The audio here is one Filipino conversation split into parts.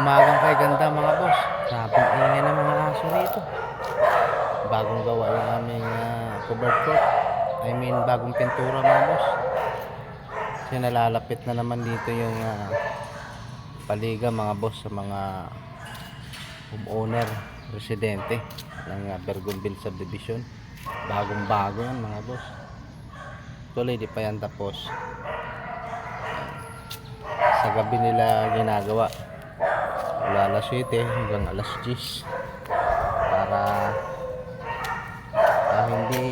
Umagang kay ganda mga boss. Sabing ingay ng mga aso rito. Bagong gawa yung aming covered court. I mean bagong pintura mga boss. Kasi nalalapit na naman dito yung paliga mga boss sa mga homeowner, residente ng Bergonville Subdivision. Bagong bago yan mga boss. Tuloy di pa yan tapos. Sa gabi nila ginagawa. Mula alas 7 hanggang alas 10 para hindi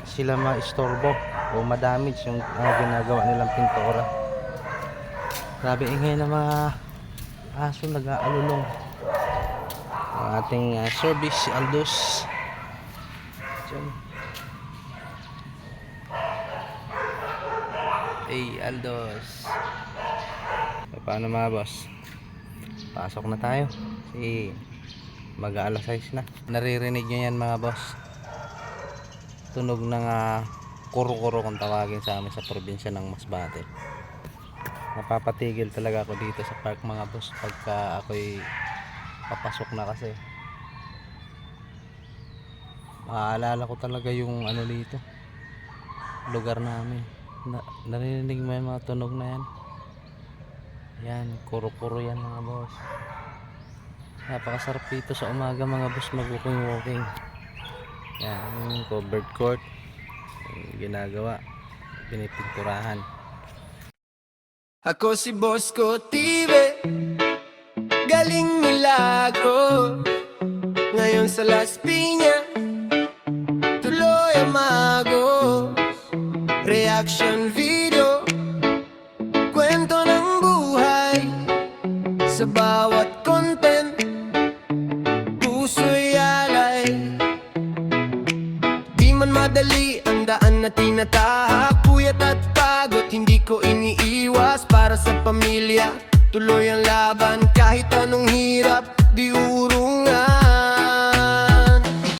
sila ma-istorbo o ma-damage yung ginagawa nilang pintura. Grabe ingay ng mga aso nag-aalulong. Ang ating service si Aldos dyan. Hey Aldos, paano mga boss? Pasok na tayo kasi mag-aalas 6 na. Naririnig nyo yan mga boss, tunog ng kuro-kuro kung tawagin sa amin sa probinsya ng Masbate. Napapatigil talaga ako dito sa park mga boss pagka ako'y papasok na kasi maaalala ko talaga yung ano dito, lugar namin. Narinig mo yung mga tunog na yan? Yan, kuro-kuro yan mga boss. Napakasarap dito sa umaga mga boss mag-walking. Yan, yung covered court ginagawa, pinipinturahan. Ako si Bosco TV, galing Milagro. Ngayon sa Las Piñas, tuloy amagos. Reaction video, kwento ng buhay. Sa bawat content, puso'y alay. Di man madali ang daan na tinatahak. Puyat at pagod, hindi ko iniiwas. Para sa pamilya, tuloy ang laban. Kahit anong hirap, di